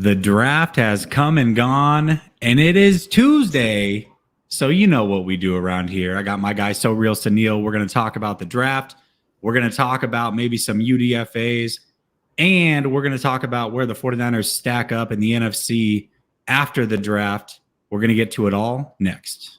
The draft has come and gone, and it is Tuesday. So you know what we do around here. I got my guy So Real Sunil. We're going to talk about the draft. We're going to talk about maybe some UDFAs, and we're going to talk about where the 49ers stack up in the NFC after the draft. We're going to get to it all next.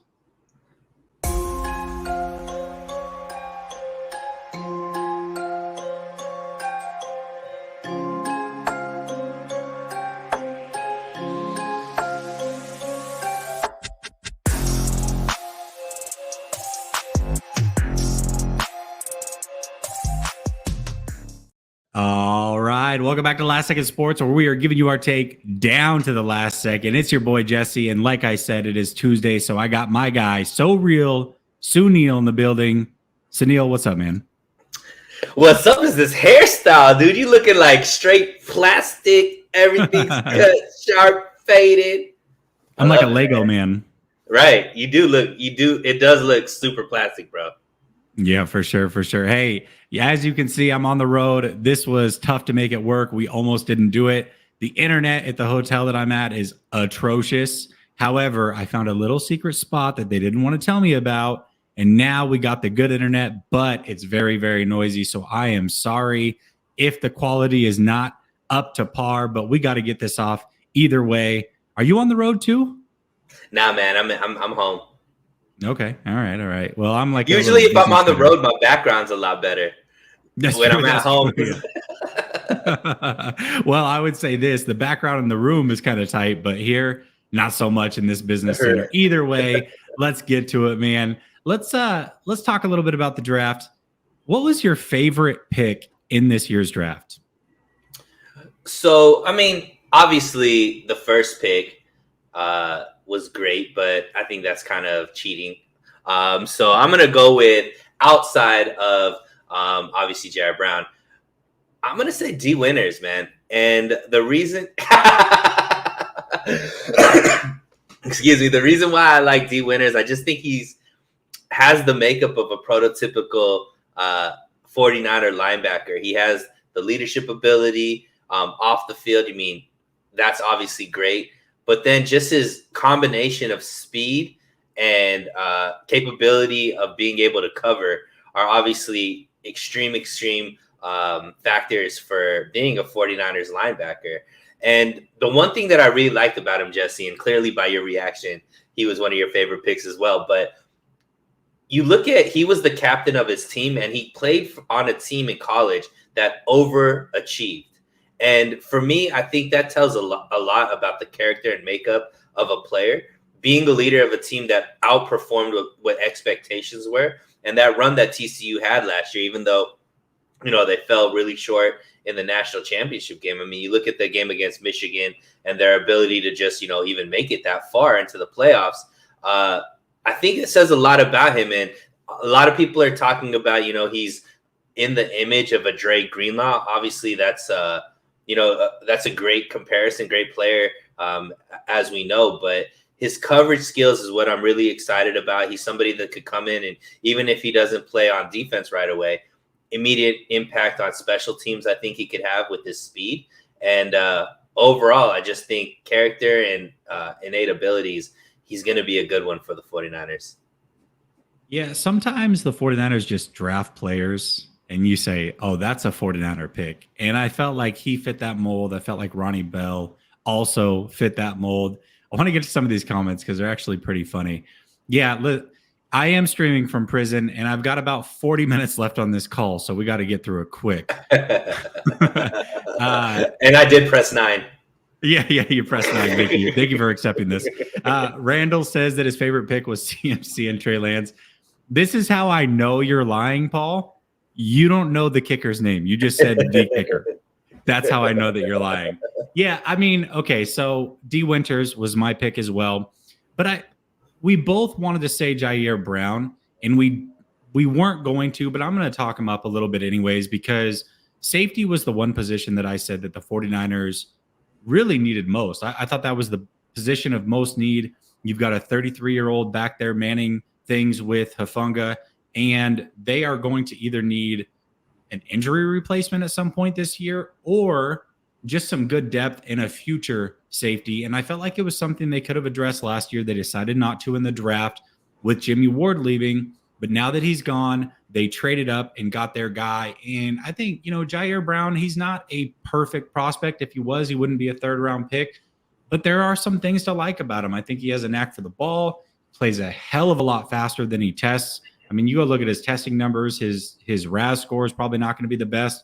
All right. Welcome back to Last Second Sports, where we are giving you our take down to the last second. It's your boy, Jesse. And like I said, it is Tuesday. So I got my guy, So Real Sunil, in the building. Sunil, what's up, man? What's up is this hairstyle, dude. You looking like straight plastic. Everything's cut, sharp, faded. I'm like a Lego man. Right. You do. It does look super plastic, bro. Yeah, for sure. Hey, as you can see, I'm on the road. This was tough to make it work. We almost didn't do it. The internet at the hotel that I'm at is atrocious. However, I found a little secret spot that they didn't want to tell me about. And now we got the good internet, but it's very, very noisy. So I am sorry if the quality is not up to par, but we got to get this off either way. Are you on the road too? Nah, man, I'm home. Okay. All right. Well, I'm like usually if I'm on the road, my background's a lot better. That's when true, I'm at home. Well, I would say this: the background in the room is kind of tight, but here, not so much in this business center. Either way, let's get to it, man. Let's talk a little bit about the draft. What was your favorite pick in this year's draft? So, I mean, obviously the first pick was great, but I think that's kind of cheating. So I'm going to go with outside of obviously Ji'Ayir Brown. I'm going to say Dee Winters, man. And the reason the reason why I like Dee Winters, I just think has the makeup of a prototypical 49er linebacker. He has the leadership ability off the field. I mean, that's obviously great. But then just his combination of speed and capability of being able to cover are obviously extreme factors for being a 49ers linebacker. And the one thing that I really liked about him, Jesse, and clearly by your reaction, he was one of your favorite picks as well. But you look at, he was the captain of his team, and he played on a team in college that overachieved. And for me, I think that tells a lot about the character and makeup of a player, being the leader of a team that outperformed what expectations were. And that run that TCU had last year, even though, they fell really short in the national championship game. I mean, you look at the game against Michigan and their ability to just, even make it that far into the playoffs. I think it says a lot about him. And a lot of people are talking about, he's in the image of a Dre Greenlaw. Obviously, that's that's a great comparison, great player, as we know. But his coverage skills is what I'm really excited about. He's somebody that could come in and even if he doesn't play on defense right away, immediate impact on special teams I think he could have with his speed. And overall, I just think character and innate abilities, he's going to be a good one for the 49ers. Yeah, sometimes the 49ers just draft players and you say, oh, that's a 49er pick. And I felt like he fit that mold. I felt like Ronnie Bell also fit that mold. I want to get to some of these comments because they're actually pretty funny. Yeah, I am streaming from prison, and I've got about 40 minutes left on this call, so we got to get through it quick. And I did press 9. Yeah, you pressed 9. Thank you for accepting this. Randall says that his favorite pick was CMC and Trey Lance. This is how I know you're lying, Paul. You don't know the kicker's name. You just said the kicker. That's how I know that you're lying. Yeah, I mean, okay, so Dee Winters was my pick as well. But we both wanted to say Ji'Ayir Brown, and we weren't going to, but I'm going to talk him up a little bit anyways because safety was the one position that I said that the 49ers really needed most. I thought that was the position of most need. You've got a 33-year-old back there manning things with Hufanga, and they are going to either need an injury replacement at some point this year, or just some good depth and a future safety. And I felt like it was something they could have addressed last year. They decided not to in the draft with Jimmy Ward leaving. But now that he's gone, they traded up and got their guy. And I think, Ji'Ayir Brown, he's not a perfect prospect. If he was, he wouldn't be a third-round pick. But there are some things to like about him. I think he has a knack for the ball, plays a hell of a lot faster than he tests. I mean, you go look at his testing numbers. His RAS score is probably not going to be the best.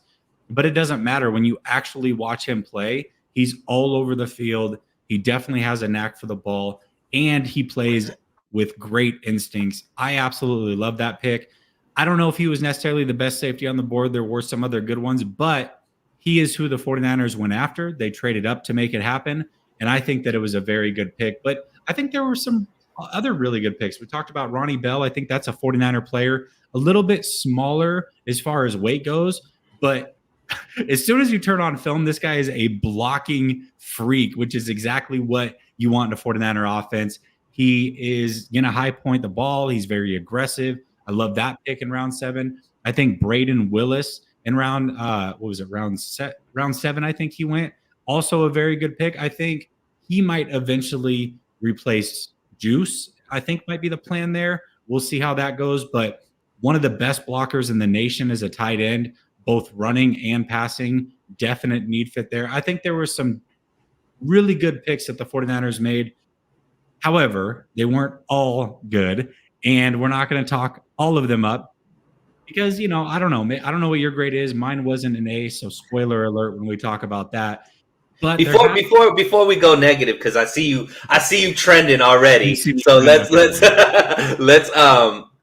But it doesn't matter. When you actually watch him play, he's all over the field. He definitely has a knack for the ball, and he plays with great instincts. I absolutely love that pick. I don't know if he was necessarily the best safety on the board. There were some other good ones, but he is who the 49ers went after. They traded up to make it happen, and I think that it was a very good pick. But I think there were some other really good picks. We talked about Ronnie Bell. I think that's a 49er player, a little bit smaller as far as weight goes, but as soon as you turn on film, this guy is a blocking freak, which is exactly what you want in a 49er offense. He is going to high point the ball. He's very aggressive. I love that pick in round 7. I think Brayden Willis in round 7, I think he went. Also a very good pick. I think he might eventually replace Juice. I think might be the plan there. We'll see how that goes. But one of the best blockers in the nation as a tight end, both running and passing, definite need fit there. I think there were some really good picks that the 49ers made. However, they weren't all good, and we're not going to talk all of them up because, I don't know. I don't know what your grade is. Mine wasn't an A, so spoiler alert when we talk about that. But before we go negative, because I see you trending already. So let's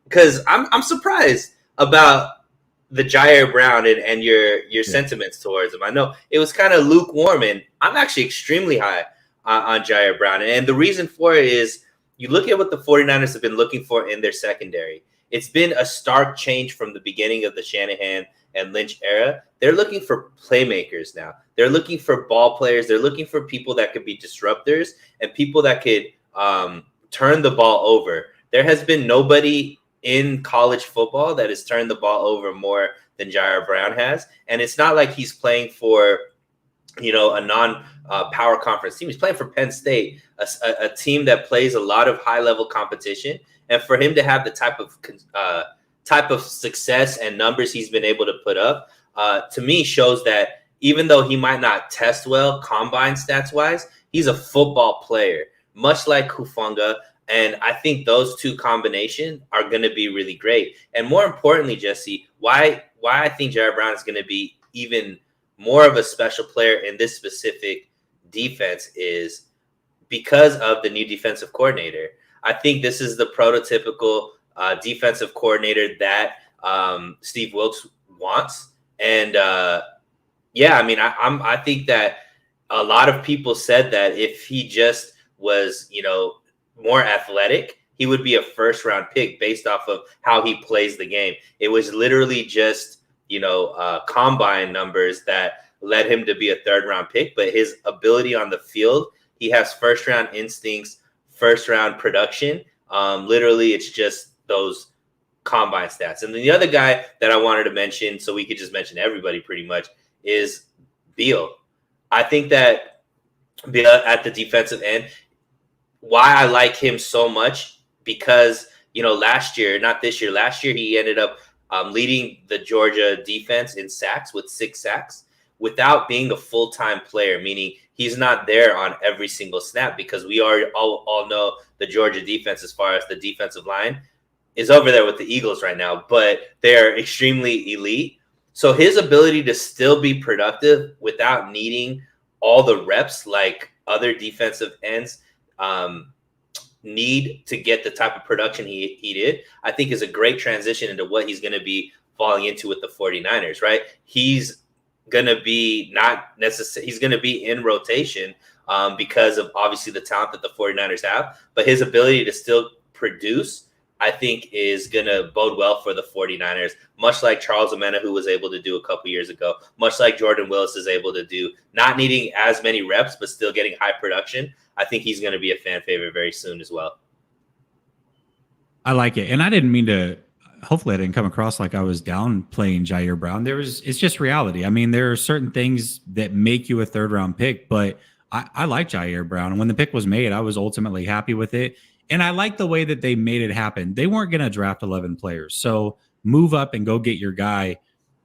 because I'm surprised about the Ji'Ayir Brown and your sentiments towards him. I know it was kind of lukewarm, and I'm actually extremely high on Ji'Ayir Brown. And the reason for it is you look at what the 49ers have been looking for in their secondary. It's been a stark change from the beginning of the Shanahan and Lynch era. They're looking for playmakers now. They're looking for ball players. They're looking for people that could be disruptors and people that could turn the ball over. There has been nobody in college football that has turned the ball over more than Ji'Ayir Brown has. And it's not like he's playing for, a non-power conference team. He's playing for Penn State, a team that plays a lot of high-level competition. And for him to have the type of success and numbers he's been able to put up, to me shows that even though he might not test well combine stats-wise, he's a football player, much like Hufanga. And I think those two combinations are going to be really great. And more importantly, Jesse, why I think Ji'Ayir Brown is going to be even more of a special player in this specific defense is because of the new defensive coordinator. I think this is the prototypical defensive coordinator that Steve Wilks wants. And I think that a lot of people said that if he just was, more athletic, he would be a first-round pick based off of how he plays the game. It was literally just, combine numbers that led him to be a third-round pick. But his ability on the field, he has first-round instincts, first-round production. Literally, it's just those combine stats. And then the other guy that I wanted to mention, so we could just mention everybody pretty much, is Beal. I think that Beal at the defensive end, why I like him so much, because, last year he ended up leading the Georgia defense in sacks with 6 sacks without being a full-time player, meaning he's not there on every single snap, because we all know the Georgia defense, as far as the defensive line, is over there with the Eagles right now, but they're extremely elite. So his ability to still be productive without needing all the reps like other defensive ends need to get the type of production he did, I think is a great transition into what he's going to be falling into with the 49ers, right? He's going to be he's going to be in rotation because of obviously the talent that the 49ers have, but his ability to still produce, I think, is going to bode well for the 49ers, much like Charles Omena, who was able to do a couple years ago, much like Jordan Willis is able to do, not needing as many reps, but still getting high production. I think he's going to be a fan favorite very soon as well. I like it. And I didn't mean to hopefully I didn't come across like I was downplaying Ji'Ayir Brown. It's just reality. I mean, there are certain things that make you a third round pick, but I like Ji'Ayir Brown. And when the pick was made, I was ultimately happy with it. And I like the way that they made it happen. They weren't going to draft 11 players. So move up and go get your guy.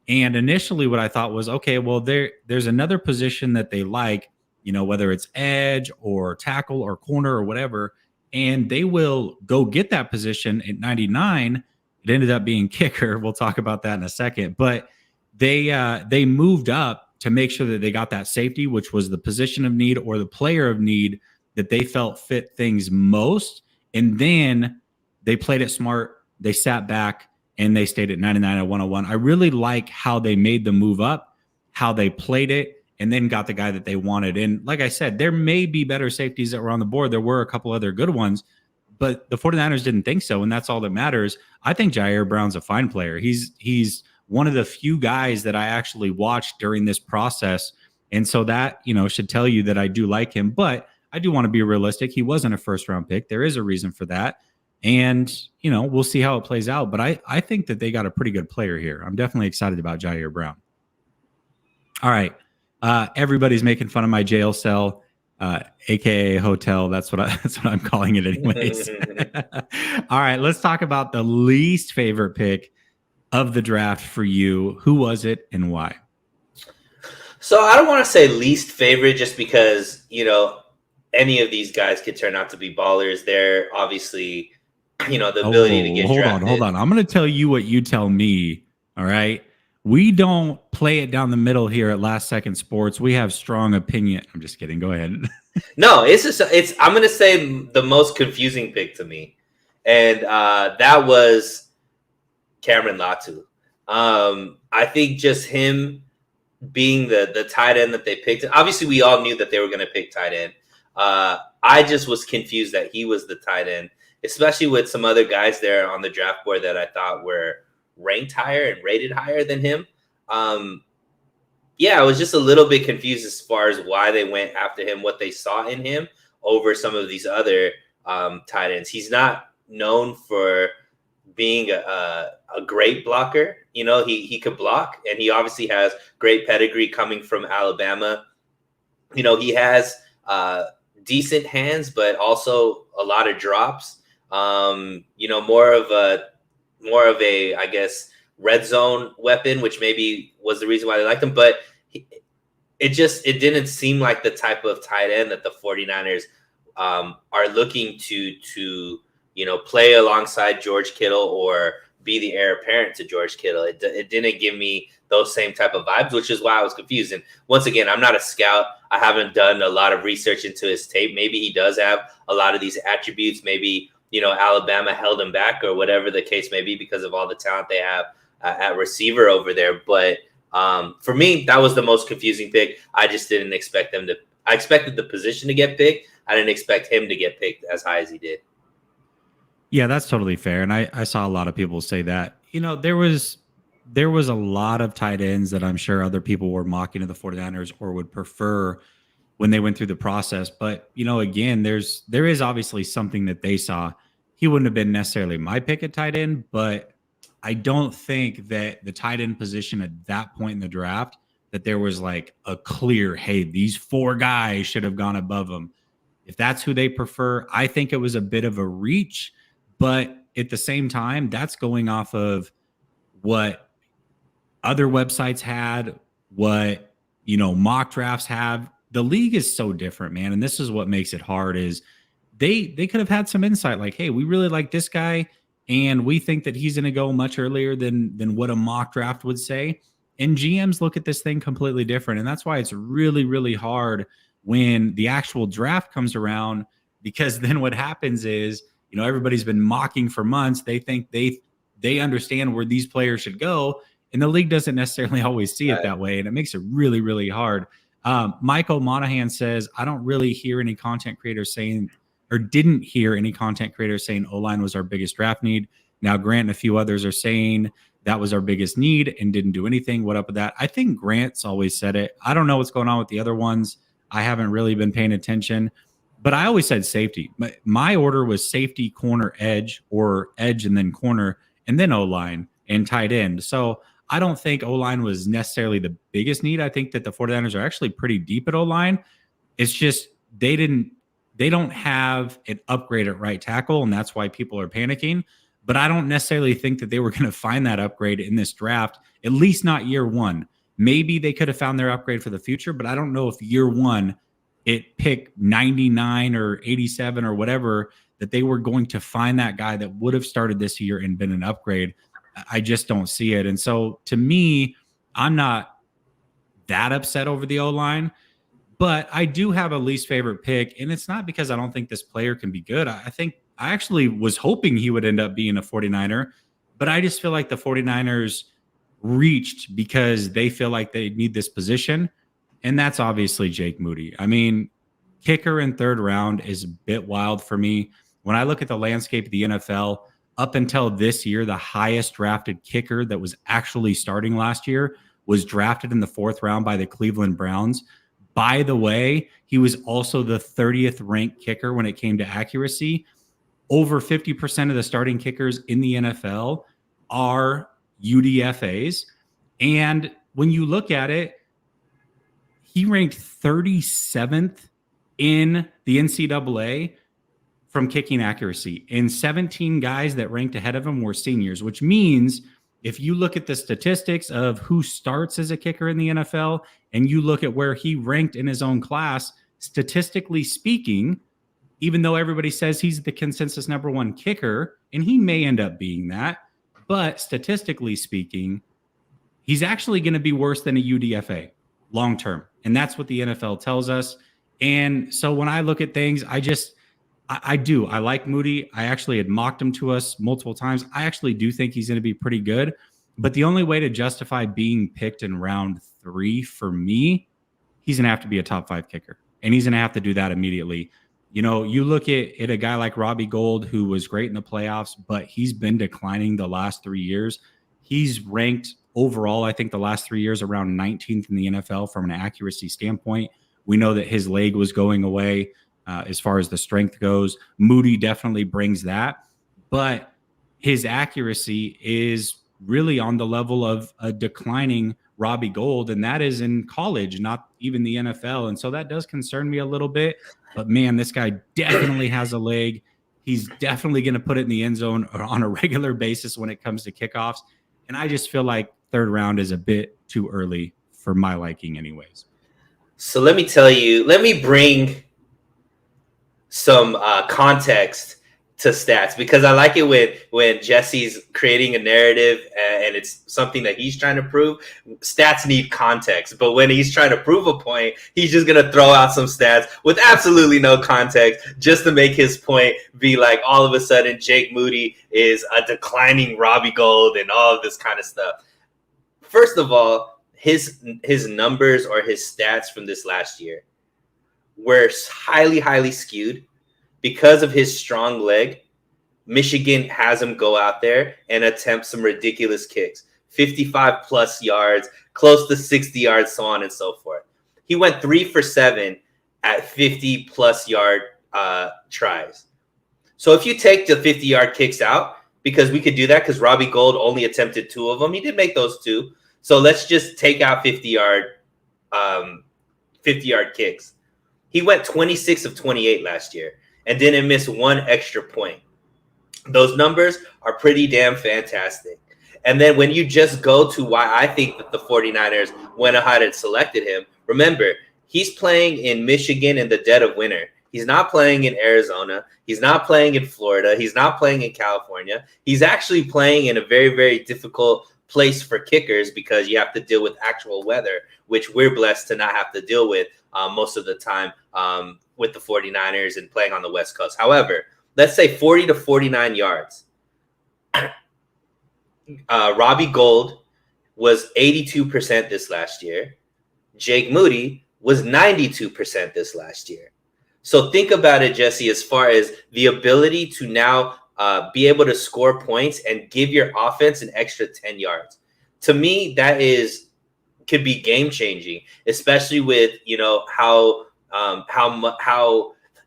And initially what I thought was, okay, well, there's another position that they like, whether it's edge or tackle or corner or whatever, and they will go get that position at 99. It ended up being kicker. We'll talk about that in a second. But they moved up to make sure that they got that safety, which was the position of need or the player of need that they felt fit things most. And then they played it smart. They sat back and they stayed at 99 at 101. I really like how they made the move up, how they played it, and then got the guy that they wanted. And like I said, there may be better safeties that were on the board. There were a couple other good ones, but the 49ers didn't think so, and that's all that matters. I think Ji'Ayir Brown's a fine player. He's one of the few guys that I actually watched during this process, and so that, should tell you that I do like him. But I do want to be realistic. He wasn't a first-round pick. There is a reason for that, and, we'll see how it plays out. But I think that they got a pretty good player here. I'm definitely excited about Ji'Ayir Brown. All right. Everybody's making fun of my jail cell. AKA hotel. That's what I'm calling it anyways. All right, let's talk about the least favorite pick of the draft for you. Who was it and why? So I don't want to say least favorite just because, any of these guys could turn out to be ballers. They're obviously, the ability to get drafted. Hold on. I'm going to tell you what you tell me. All right. We don't play it down the middle here at Last Second Sports. We have strong opinion. I'm just kidding. Go ahead. No, I'm going to say the most confusing pick to me. And that was Cameron Latu. I think just him being the tight end that they picked. Obviously, we all knew that they were going to pick tight end. I just was confused that he was the tight end, especially with some other guys there on the draft board that I thought were ranked higher and rated higher than him. I was just a little bit confused as far as why they went after him, what they saw in him over some of these other tight ends. He's not known for being a great blocker. He could block, and he obviously has great pedigree coming from Alabama. He has decent hands, but also a lot of drops. More of a, I guess, red zone weapon, which maybe was the reason why they liked him. But it didn't seem like the type of tight end that the 49ers are looking to play alongside George Kittle or be the heir apparent to George Kittle. It didn't give me those same type of vibes, which is why I was confused. And once again, I'm not a scout. I haven't done a lot of research into his tape. Maybe he does have a lot of these attributes. Maybe Alabama held him back or whatever the case may be because of all the talent they have at receiver over there. But for me, that was the most confusing pick. I just didn't expect them to. I expected the position to get picked. I didn't expect him to get picked as high as he did. Yeah, that's totally fair. And I saw a lot of people say that. There was a lot of tight ends that I'm sure other people were mocking to the 49ers or would prefer when they went through the process. But, again, there is obviously something that they saw. He wouldn't have been necessarily my pick at tight end, but I don't think that the tight end position at that point in the draft, that there was like a clear, hey, these four guys should have gone above them. If that's who they prefer, I think it was a bit of a reach. But at the same time, that's going off of what other websites had, what, mock drafts have. The league is so different, man. And this is what makes it hard is they could have had some insight like, hey, we really like this guy and we think that he's going to go much earlier than what a mock draft would say. And GMs look at this thing completely different. And that's why it's really, really hard when the actual draft comes around, because then what happens is, everybody's been mocking for months. They think they understand where these players should go. And the league doesn't necessarily always see it that way. And it makes it really, really hard. Michael Monahan says, I don't really hear any content creators saying, or didn't hear any content creators saying O-line was our biggest draft need. Now, Grant and a few others are saying that was our biggest need and didn't do anything. What up with that? I think Grant's always said it. I don't know what's going on with the other ones. I haven't really been paying attention, but I always said safety. My order was safety, corner, edge, or edge and then corner. and then O-line and tight end. So I don't think O-line was necessarily the biggest need. I think that the 49ers are actually pretty deep at O-line. It's just they don't have an upgrade at right tackle, and that's why people are panicking. But I don't necessarily think that they were going to find that upgrade in this draft, at least not year one. Maybe they could have found their upgrade for the future, but I don't know if year one it picked 99 or 87 or whatever that they were going to find that guy that would have started this year and been an upgrade. I just don't see it. And so to me, I'm not that upset over the O-line, but I do have a least favorite pick. And it's not because I don't think this player can be good. I think I actually was hoping he would end up being a 49er, but I just feel like the 49ers reached because they feel like they need this position. And that's obviously Jake Moody. I mean, kicker in third round is a bit wild for me. When I look at the landscape of the NFL, up until this year, the highest drafted kicker that was actually starting last year was drafted in the fourth round by the Cleveland Browns. By the way, he was also the 30th ranked kicker when it came to accuracy. Over 50% of the starting kickers in the NFL are UDFAs. And when you look at it, he ranked 37th in the NCAA from kicking accuracy. And 17 guys that ranked ahead of him were seniors, which means if you look at the statistics of who starts as a kicker in the NFL and you look at where he ranked in his own class, statistically speaking, even though everybody says he's the consensus number one kicker, and he may end up being that, but statistically speaking, he's actually going to be worse than a UDFA long term. And that's what the NFL tells us. And so when I look at things, I like Moody. I actually had mocked him to us multiple times. I actually do think he's going to be pretty good. But the only way to justify being picked in round 3 for me, he's going to have to be a top 5 kicker. And he's going to have to do that immediately. You know, you look at a guy like Robbie Gould, who was great in the playoffs, but he's been declining the last 3 years. He's ranked overall, I think the last 3 years, around 19th in the NFL from an accuracy standpoint. We know that his leg was going away as far as the strength goes. Moody definitely brings that, but his accuracy is really on the level of a declining Robbie Gould, and that is in college, not even the NFL. And so that does concern me a little bit. But man, this guy definitely has a leg. He's definitely going to put it in the end zone on a regular basis when it comes to kickoffs. And I just feel like third round is a bit too early for my liking anyways. So let me bring some context to stats, because I like it when Jesse's creating a narrative and it's something that he's trying to prove. Stats need context, but when he's trying to prove a point, he's just going to throw out some stats with absolutely no context just to make his point be like all of a sudden Jake Moody is a declining Robbie Gould and all of this kind of stuff. First of all, his numbers or his stats from this last year were highly, highly skewed. Because of his strong leg, Michigan has him go out there and attempt some ridiculous kicks, 55 plus yards, close to 60 yards, so on and so forth. He went 3 for 7 at 50 plus yard tries. So if you take the 50-yard kicks out, because we could do that because Robbie Gould only attempted 2 of them. He did make those 2. So let's just take out 50-yard kicks. He went 26 of 28 last year and didn't miss 1 extra point. Those numbers are pretty damn fantastic. And then when you just go to why I think that the 49ers went ahead and selected him, remember, he's playing in Michigan in the dead of winter. He's not playing in Arizona. He's not playing in Florida. He's not playing in California. He's actually playing in a very, very difficult place for kickers because you have to deal with actual weather, which we're blessed to not have to deal with most of the time with the 49ers and playing on the West Coast. However, let's say 40 to 49 yards. Robbie Gould was 82% this last year. Jake Moody was 92% this last year. So think about it, Jesse, as far as the ability to now be able to score points and give your offense an extra 10 yards. To me, that could be game changing, especially with, how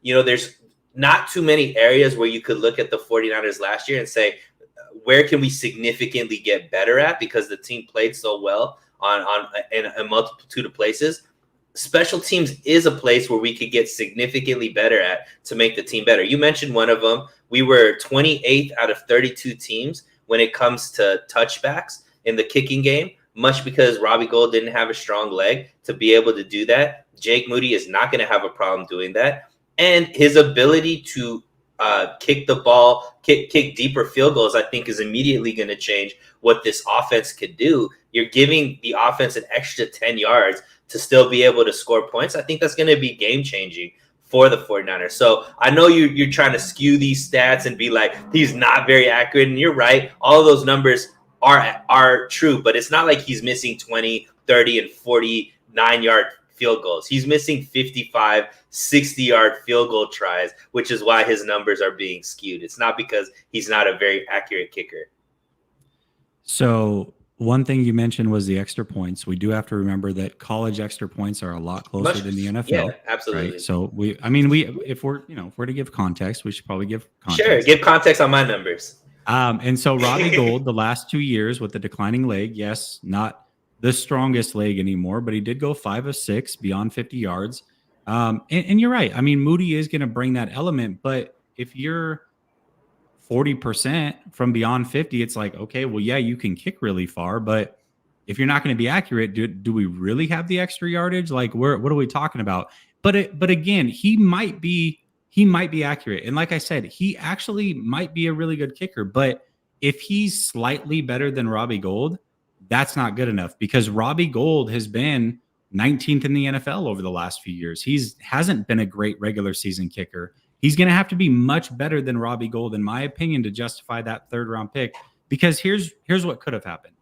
there's not too many areas where you could look at the 49ers last year and say, where can we significantly get better at, because the team played so well in a multitude of places. Special teams is a place where we could get significantly better at to make the team better. You mentioned one of them. We were 28th out of 32 teams when it comes to touchbacks in the kicking game, much because Robbie Gould didn't have a strong leg to be able to do that. Jake Moody is not going to have a problem doing that. And his ability to kick the ball, kick deeper field goals, I think is immediately going to change what this offense could do. You're giving the offense an extra 10 yards to still be able to score points. I think that's going to be game-changing for the 49ers. So I know you're trying to skew these stats and be like, he's not very accurate. And you're right. All of those numbers are true, but it's not like he's missing 20, 30, and 49-yard field goals. He's missing 55, 60-yard field goal tries, which is why his numbers are being skewed. It's not because he's not a very accurate kicker. So one thing you mentioned was the extra points. We do have to remember that college extra points are a lot closer than the NFL. Yeah, absolutely. Right? So if we're to give context, we should probably give context. Sure, give context on my numbers. And so Robbie Gould, the last 2 years with the declining leg, yes, not the strongest leg anymore, but he did go 5 of 6 beyond 50 yards. And you're right. I mean, Moody is going to bring that element, but if you're 40% from beyond 50, it's like, okay, well, yeah, you can kick really far, but if you're not going to be accurate, do we really have the extra yardage? Like, what are we talking about? But again, he might be accurate. And like I said, he actually might be a really good kicker, but if he's slightly better than Robbie Gould, that's not good enough, because Robbie Gould has been 19th in the NFL over the last few years. Hasn't been a great regular season kicker. He's going to have to be much better than Robbie Gould, in my opinion, to justify that 3rd round pick, because here's what could have happened.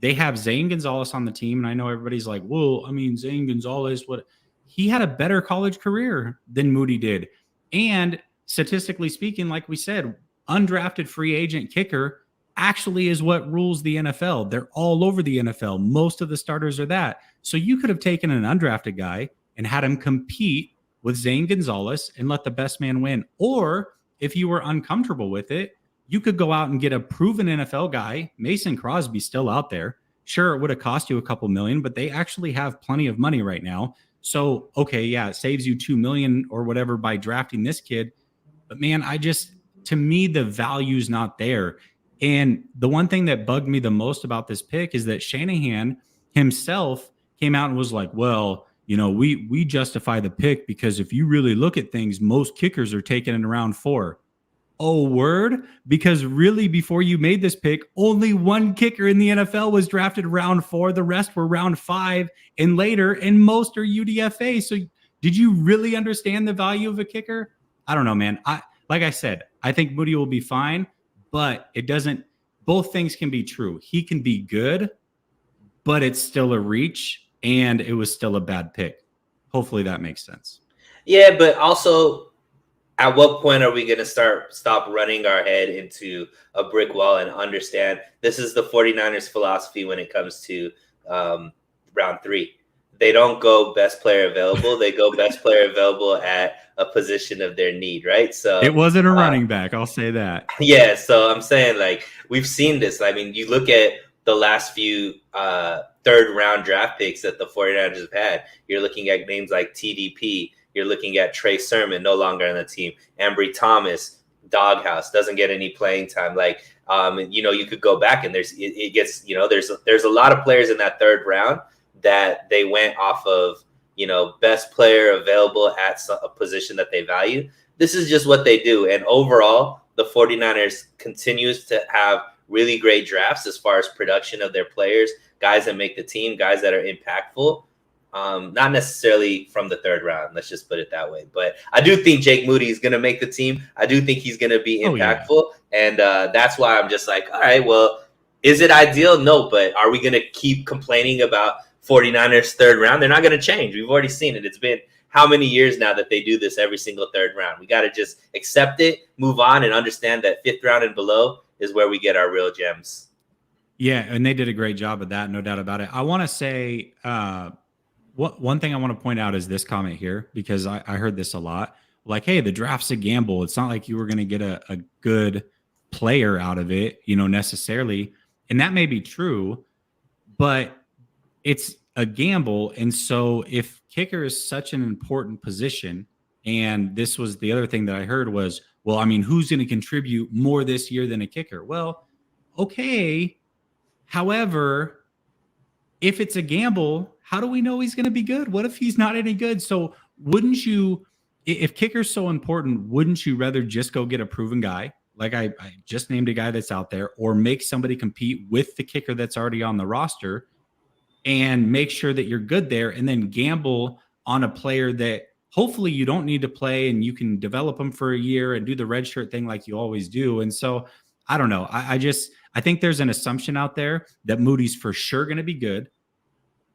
They have Zane Gonzalez on the team, and I know everybody's like, well, I mean, Zane Gonzalez, he had a better college career than Moody did. And statistically speaking, like we said, undrafted free agent kicker actually is what rules the NFL. They're all over the NFL. Most of the starters are that. So you could have taken an undrafted guy and had him compete with Zane Gonzalez and let the best man win. Or if you were uncomfortable with it, you could go out and get a proven NFL guy. Mason Crosby's still out there. Sure, it would have cost you a couple million, but they actually have plenty of money right now. So, okay, yeah, it saves you $2 million or whatever by drafting this kid. But man, to me, the value's not there. And the one thing that bugged me the most about this pick is that Shanahan himself came out and was like, well, you know, we justify the pick because if you really look at things, most kickers are taken in round 4. Oh, word? Because really, before you made this pick, only one kicker in the NFL was drafted round 4. The rest were round 5 and later, and most are UDFA. So did you really understand the value of a kicker? I don't know, man. Like I said, I think Moody will be fine, but it doesn't. Both things can be true. He can be good, but it's still a reach, and it was still a bad pick. Hopefully that makes sense. Yeah, but also, at what point are we going to stop running our head into a brick wall and understand this is the 49ers philosophy when it comes to round 3? They don't go best player available. They go best player available at a position of their need, right? So it wasn't a running back. I'll say that. Yeah. So I'm saying, like, we've seen this. I mean, you look at the last few 3rd round draft picks that the 49ers have had. You're looking at names like TDP. You're looking at Trey Sermon, no longer on the team. Ambry Thomas, doghouse, doesn't get any playing time. Like, you could go back and there's a lot of players in that 3rd round that they went off of, best player available at a position that they value. This is just what they do. And overall, the 49ers continues to have really great drafts as far as production of their players, guys that make the team, guys that are impactful. Not necessarily from the 3rd round. Let's just put it that way. But I do think Jake Moody is going to make the team. I do think he's going to be impactful. And that's why I'm just like, all right, well, is it ideal? No, but are we going to keep complaining about 49ers 3rd round? They're not going to change. We've already seen it. It's been how many years now that they do this every single 3rd round? We got to just accept it, move on, and understand that 5th round and below is where we get our real gems. Yeah, and they did a great job of that, no doubt about it. I want to say one thing I want to point out is this comment here, because I heard this a lot. Like, hey, the draft's a gamble. It's not like you were going to get a good player out of it, necessarily. And that may be true, but it's a gamble. And so if kicker is such an important position, and this was the other thing that I heard was, well, I mean, who's going to contribute more this year than a kicker? Well, okay. However, if it's a gamble, how do we know he's going to be good? What if he's not any good? So wouldn't you, if kicker's so important, wouldn't you rather just go get a proven guy? Like I just named a guy that's out there, or make somebody compete with the kicker that's already on the roster and make sure that you're good there, and then gamble on a player that hopefully you don't need to play and you can develop them for a year and do the red shirt thing like you always do. And so I don't know. I think there's an assumption out there that Moody's for sure going to be good.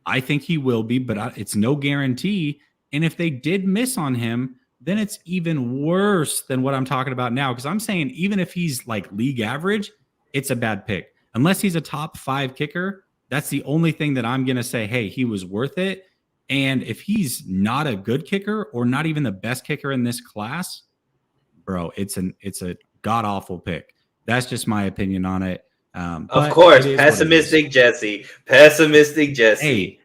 I think he will be, but it's no guarantee. And if they did miss on him, then it's even worse than what I'm talking about now. Because I'm saying even if he's like league average, it's a bad pick. Unless he's a top 5 kicker, that's the only thing that I'm going to say, hey, he was worth it. And if he's not a good kicker or not even the best kicker in this class, bro, it's a god-awful pick. That's just my opinion on it. Of course, pessimistic Jesse. Pessimistic Jesse. Hey,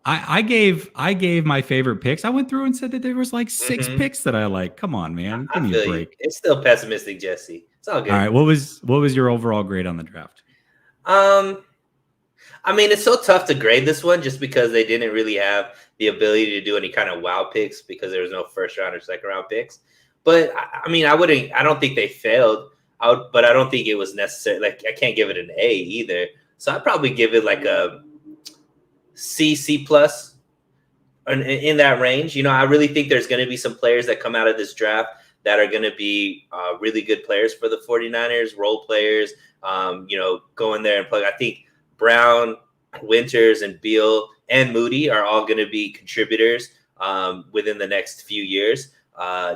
I gave my favorite picks. I went through and said that there was like 6 picks that I like. Come on, man. Give me a break. It's still pessimistic Jesse. It's all good. All right. What was your overall grade on the draft? I mean, it's so tough to grade this one just because they didn't really have the ability to do any kind of wow picks because there was no first round or second round picks. But I mean, I don't think they failed. But I don't think it was necessary. Like, I can't give it an A either. So I'd probably give it like a C plus in that range. I really think there's going to be some players that come out of this draft that are going to be really good players for the 49ers, role players, go in there and play. I think Brown, Winters, and Beal and Moody are all going to be contributors within the next few years,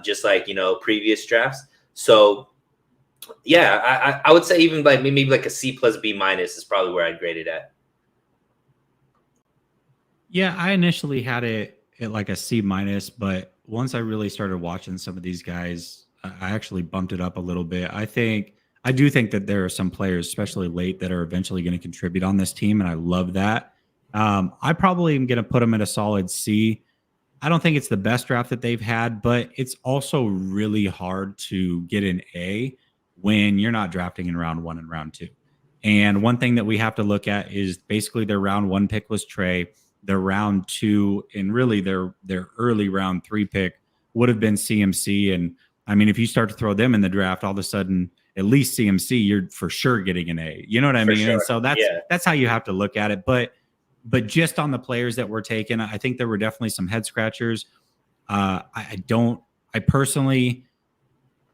just like, previous drafts. So, yeah, I would say even like maybe like a C plus B minus is probably where I'd grade it at. Yeah, I initially had it at like a C minus, but once I really started watching some of these guys, I actually bumped it up a little bit. I do think that there are some players, especially late, that are eventually going to contribute on this team, and I love that. I probably am going to put them at a solid C. I don't think it's the best draft that they've had, but it's also really hard to get an A when you're not drafting in round 1 and round 2. And one thing that we have to look at is basically their round 1 pick was Trey. Their round 2 and really their early round 3 pick would have been CMC. And I mean, if you start to throw them in the draft, all of a sudden, at least CMC, you're for sure getting an A. You know what I mean? Sure. And so that's how you have to look at it. But just on the players that were taken, I think there were definitely some head scratchers.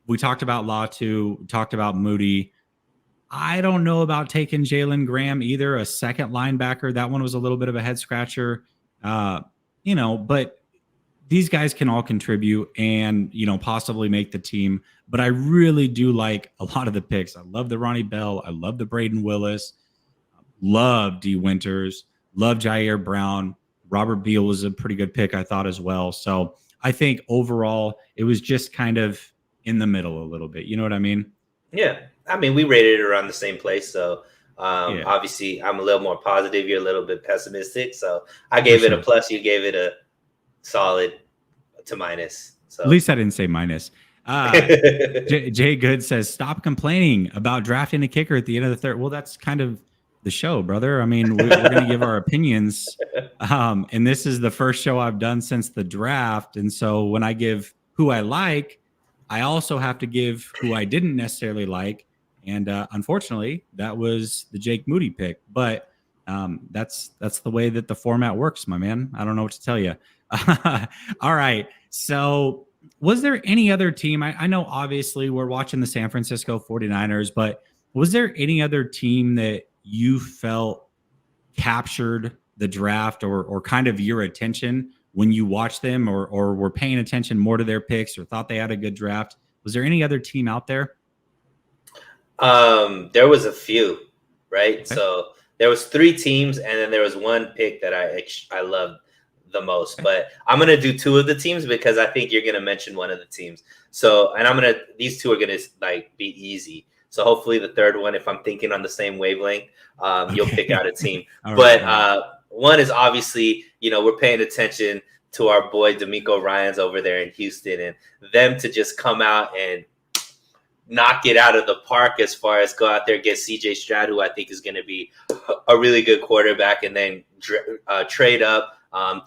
We talked about Latu, we talked about Moody. I don't know about taking Jalen Graham either, a second linebacker. That one was a little bit of a head scratcher, but these guys can all contribute and, possibly make the team. But I really do like a lot of the picks. I love the Ronnie Bell. I love the Brayden Willis. Love Dee Winters. Love Ji'Ayir Brown. Robert Beal was a pretty good pick, I thought, as well. So I think overall it was just kind of in the middle a little bit. You know what I mean? Yeah. I mean, we rated it around the same place. So obviously I'm a little more positive. You're a little bit pessimistic. So I gave it a plus. You gave it a solid to minus. So at least I didn't say minus. Jay Good says, stop complaining about drafting a kicker at the end of the third. Well, that's kind of the show, brother. I mean, we're going to give our opinions. And this is the first show I've done since the draft. And so when I give who I like, I also have to give who I didn't necessarily like. And unfortunately, that was the Jake Moody pick. But that's the way that the format works, my man. I don't know what to tell you. All right. So was there any other team? I know obviously we're watching the San Francisco 49ers, but was there any other team that you felt captured the draft or kind of your attention when you watched them or were paying attention more to their picks or thought they had a good draft? Was there any other team out there? There was a few, right? Okay. So there was 3 teams, and then there was one pick that I loved the most. Okay. But I'm going to do 2 of the teams because I think you're going to mention one of the teams. So, and these 2 are going to be easy. So hopefully the third one, if I'm thinking on the same wavelength, you'll pick out a team. One is obviously, we're paying attention to our boy DeMeco Ryans over there in Houston, and them to just come out and knock it out of the park as far as go out there, get CJ Stroud, who I think is going to be a really good quarterback, and then trade up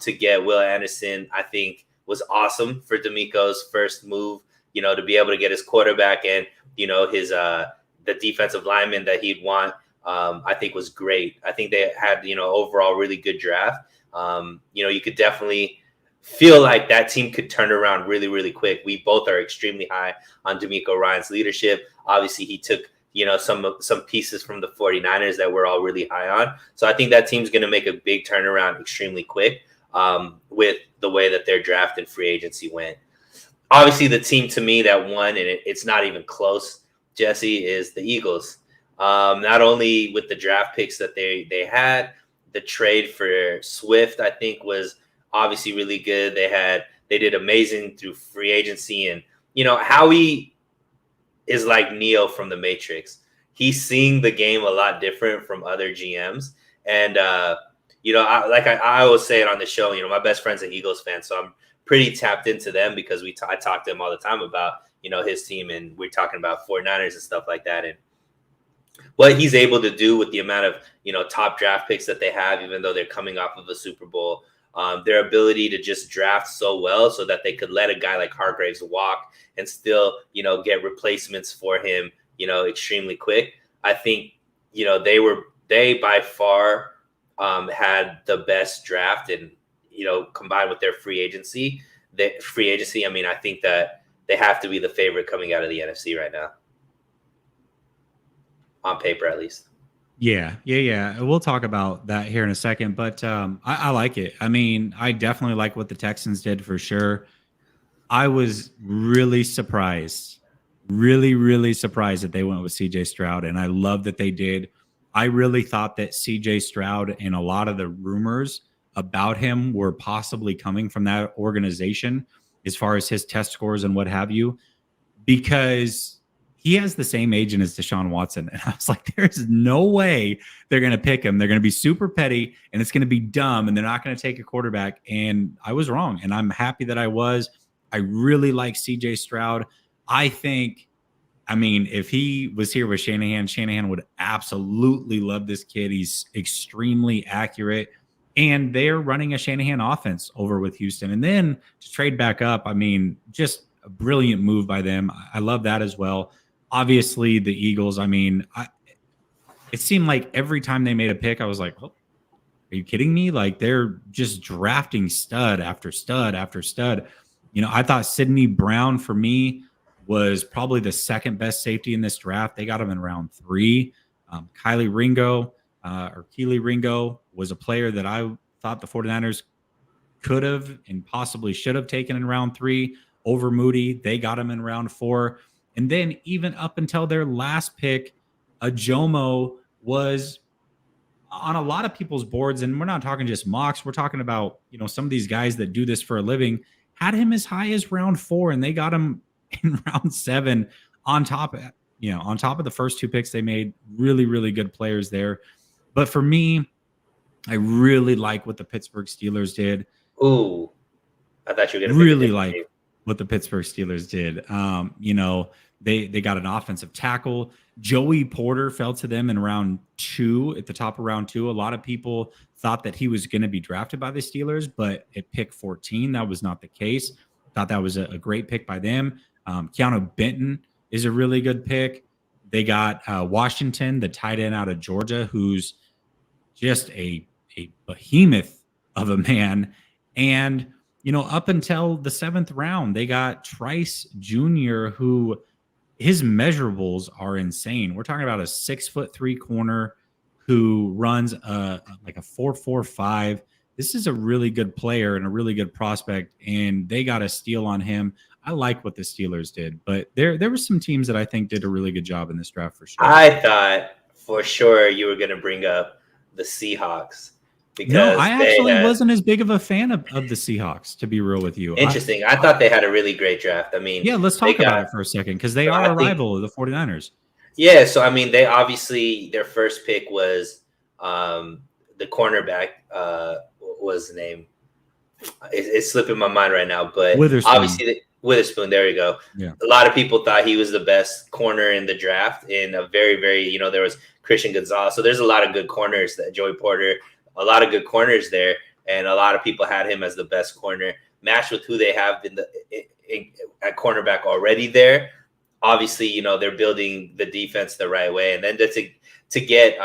to get Will Anderson, I think was awesome for DeMeco's first move, to be able to get his quarterback and, his the defensive lineman that he'd want, I think was great. I think they had, overall really good draft. You could definitely feel like that team could turn around really, really quick. We both are extremely high on DeMeco Ryans' leadership. Obviously, he took, some pieces from the 49ers that we're all really high on. So I think that team's going to make a big turnaround extremely quick with the way that their draft and free agency went. Obviously, the team to me that won, and it's not even close, Jesse, is the Eagles. Not only with the draft picks that they had, the trade for Swift, I think, was obviously really good. They did amazing through free agency, and Howie is like Neo from the Matrix. He's seeing the game a lot different from other GMs, and I always say it on the show. My best friend's an Eagles fan, so I'm pretty tapped into them because I talk to him all the time about his team, and we're talking about 49ers and stuff like that, and what he's able to do with the amount of top draft picks that they have, even though they're coming off of a Super Bowl. Their ability to just draft so well so that they could let a guy like Hargraves walk and still, get replacements for him, extremely quick. I think, they by far had the best draft, and, combined with their free agency, I mean, I think that they have to be the favorite coming out of the NFC right now. On paper, at least. Yeah. We'll talk about that here in a second, but I like it. I mean, I definitely like what the Texans did for sure. I was really surprised, really surprised that they went with CJ Stroud, and I love that they did. I really thought that CJ Stroud and a lot of the rumors about him were possibly coming from that organization as far as his test scores and what have you, because he has the same agent as Deshaun Watson. And I was like, there's no way they're going to pick him. They're going to be super petty, and it's going to be dumb, and they're not going to take a quarterback. And I was wrong, and I'm happy that I was. I really like CJ Stroud. I think, if he was here with Shanahan would absolutely love this kid. He's extremely accurate, and they're running a Shanahan offense over with Houston. And then to trade back up, just a brilliant move by them. I love that as well. Obviously, the Eagles, it seemed like every time they made a pick, I was like, oh, are you kidding me? Like, they're just drafting stud after stud after stud. I thought Sidney Brown, for me, was probably the second best safety in this draft. They got him in round 3. Kelee Ringo was a player that I thought the 49ers could have and possibly should have taken in round 3 over Moody. They got him in round 4. And then even up until their last pick, Ajomo was on a lot of people's boards. And we're not talking just mocks. We're talking about, some of these guys that do this for a living had him as high as round 4, and they got him in round 7 on top of the first 2 picks they made. Really, really good players there. But for me, I really like what the Pittsburgh Steelers did. Ooh, I thought you were going to really like what the Pittsburgh Steelers did. They got an offensive tackle. Joey Porter fell to them in round 2, at the top of round 2. A lot of people thought that he was going to be drafted by the Steelers, but at pick 14, that was not the case. Thought that was a great pick by them. Keanu Benton is a really good pick. They got Washington, the tight end out of Georgia, who's just a behemoth of a man. And, up until the 7th round, they got Trice Jr., who his measurables are insane. We're talking about a 6'3" corner who runs like a 4.45. This is a really good player and a really good prospect, and they got a steal on him. I like what the Steelers did, but there were some teams that I think did a really good job in this draft for sure. I thought for sure you were going to bring up the Seahawks. No, I actually wasn't as big of a fan of the Seahawks, to be real with you. Interesting. I thought they had a really great draft. Yeah, let's talk about it for a second, because they are a rival of the 49ers. Yeah, so I mean, they obviously their first pick was the cornerback. What was the name? It's slipping my mind right now, but Witherspoon. obviously Witherspoon. There you go. Yeah. A lot of people thought he was the best corner in the draft. In a very, very, there was Christian Gonzalez. So there's a lot of good corners. That Joey Porter, a lot of good corners there, and a lot of people had him as the best corner. Matched with who they have at cornerback already there. Obviously, they're building the defense the right way, and then to get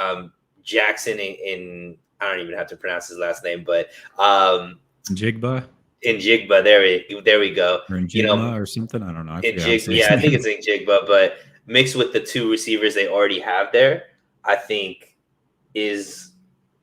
Jackson in I don't even have to pronounce his last name, but Jigba. In Jigba, there we go. Or in Jigma or something. I don't know. I think it's in Jigba, but mixed with the two receivers they already have there, I think is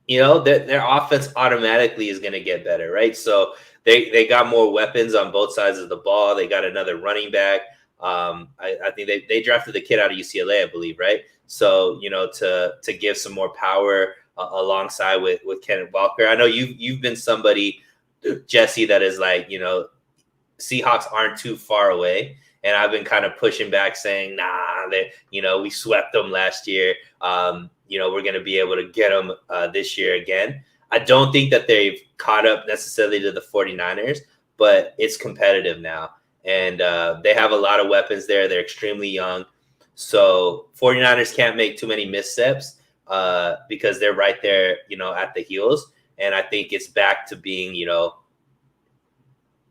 their offense automatically is going to get better, right? So they got more weapons on both sides of the ball. They got another running back. I think they drafted the kid out of UCLA, I believe, right? So to give some more power alongside with Kenneth Walker. I know you've been somebody, Jesse, that is like, Seahawks aren't too far away. And I've been kind of pushing back saying, nah, that, we swept them last year. We're going to be able to get them this year again. I don't think that they've caught up necessarily to the 49ers, but it's competitive now. And they have a lot of weapons there. They're extremely young. So 49ers can't make too many missteps because they're right there, at the heels. And I think it's back to being, the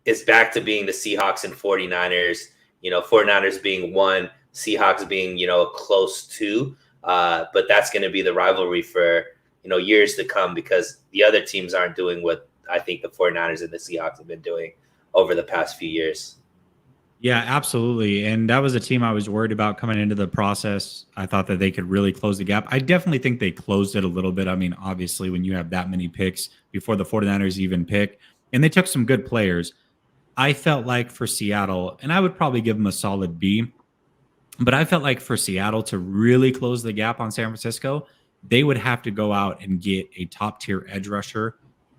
Seahawks and 49ers, 49ers being one, Seahawks being, close to. But that's going to be the rivalry for, years to come because the other teams aren't doing what I think the 49ers and the Seahawks have been doing over the past few years. Yeah, absolutely. And that was a team I was worried about coming into the process. I thought that they could really close the gap. I definitely think they closed it a little bit. I mean, obviously, when you have that many picks before the 49ers even pick, and they took some good players, I felt like for Seattle, and I would probably give them a solid B, but I felt like for Seattle to really close the gap on San Francisco, they would have to go out and get a top-tier edge rusher,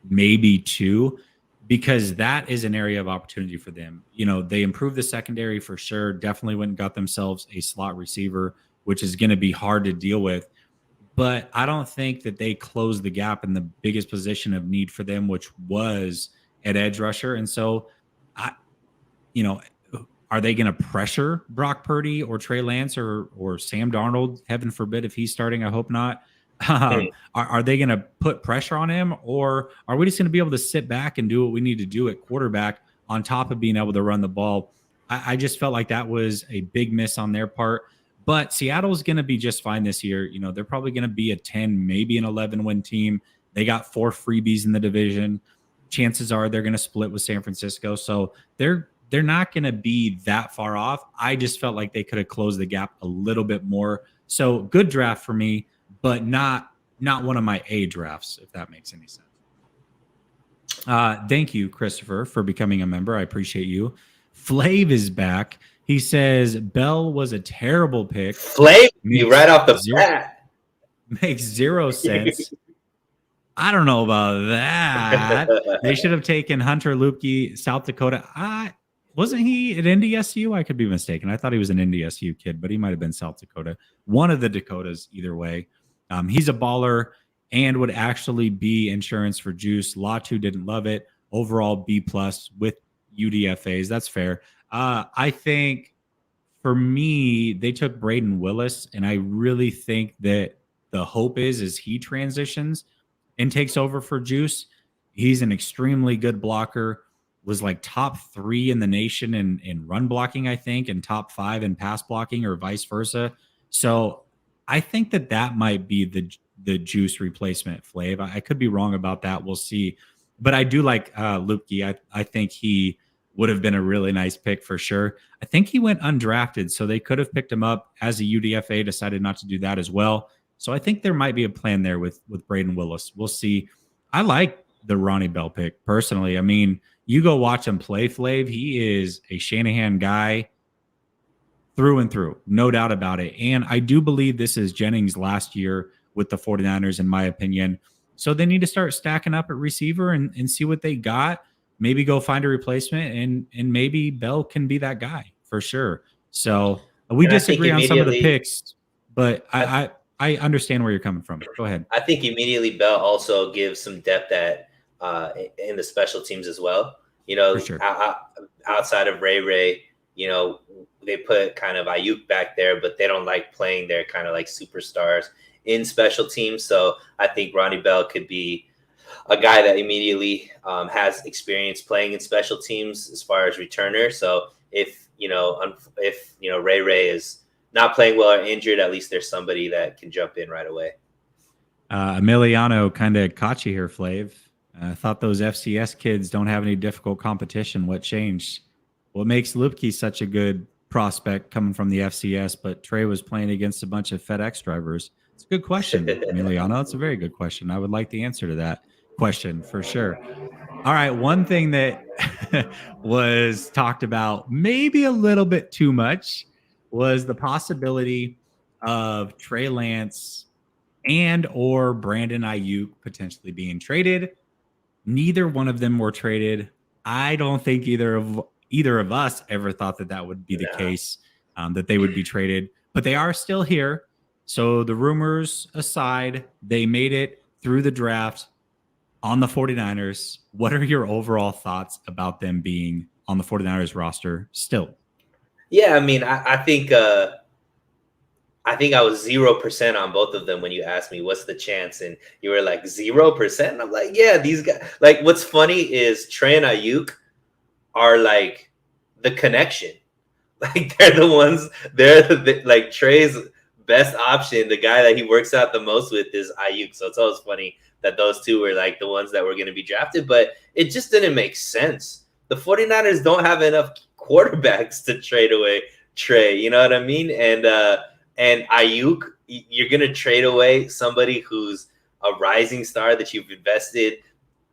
maybe two, because that is an area of opportunity for them. They improved the secondary for sure. Definitely went and got themselves a slot receiver, which is going to be hard to deal with. But I don't think that they closed the gap in the biggest position of need for them, which was at edge rusher. And so, are they going to pressure Brock Purdy or Trey Lance or Sam Darnold? Heaven forbid if he's starting. I hope not. Are they going to put pressure on him, or are we just going to be able to sit back and do what we need to do at quarterback on top of being able to run the ball? I just felt like that was a big miss on their part. But Seattle's going to be just fine this year. They're probably going to be a 10, maybe an 11-win team. They got 4 freebies in the division. Chances are they're going to split with San Francisco. So they're not going to be that far off. I just felt like they could have closed the gap a little bit more. So good draft for me, but not one of my A drafts, if that makes any sense. Thank you, Christopher, for becoming a member. I appreciate you. Flav is back. He says Bell was a terrible pick. Flav, you right off the bat. Makes 0 sense. I don't know about that. They should have taken Hunter Luepke, South Dakota. Wasn't he at NDSU? I could be mistaken. I thought he was an NDSU kid, but he might have been South Dakota. One of the Dakotas, either way. He's a baller and would actually be insurance for Juice. Latu didn't love it. Overall, B+ with UDFAs. That's fair. I think for me, they took Brayden Willis, and I really think that the hope is he transitions and takes over for Juice. He's an extremely good blocker, was like top 3 in the nation in run blocking, I think, and top 5 in pass blocking or vice versa. So I think that might be the Juice replacement, Flav. I could be wrong about that. We'll see. But I do like Luepke. I think he would have been a really nice pick for sure. I think he went undrafted, so they could have picked him up as a UDFA, decided not to do that as well. So I think there might be a plan there with Brayden Willis. We'll see. I like the Ronnie Bell pick personally. I mean, you go watch him play, Flav. He is a Shanahan guy through and through, no doubt about it. And I do believe this is Jennings' last year with the 49ers, in my opinion. So they need to start stacking up at receiver and see what they got. Maybe go find a replacement, and maybe Bell can be that guy for sure. So we disagree on some of the picks. But I understand where you're coming from. Go ahead. I think immediately Bell also gives some depth at in the special teams as well. You know, For sure. Outside of Ray, you know, they put kind of Aiyuk back there, but they don't like playing their kind of like superstars in special teams. So I think Ronnie Bell could be a guy that immediately has experience playing in special teams as far as returner. So if Ray is not playing well or injured, at least there's somebody that can jump in right away. Emiliano kind of caught you here, Flav. I thought those FCS kids don't have any difficult competition. What changed? What makes Lupke such a good prospect coming from the FCS, but Trey was playing against a bunch of FedEx drivers? It's a good question, Emiliano. It's a very good question. I would like the answer to that question for sure. All right. One thing that was talked about maybe a little bit too much was the possibility of Trey Lance and or Brandon Aiyuk potentially being traded. Neither one of them were traded. I don't think either of us ever thought that would be the case, that they would be traded, but they are still here. So the rumors aside, they made it through the draft on the 49ers. What are your overall thoughts about them being on the 49ers roster still? Yeah, I mean, I think I was 0% on both of them when you asked me what's the chance, and you were like 0%. I'm like, yeah, these guys. Like, what's funny is Trey and Aiyuk are like the connection. Like they're the ones. Like Trey's best option. The guy that he works out the most with is Aiyuk. So it's always funny that those two were like the ones that were going to be drafted, but it just didn't make sense. The 49ers don't have enough quarterbacks to trade away Trey. You know what I mean? And Aiyuk, you're going to trade away somebody who's a rising star that you've invested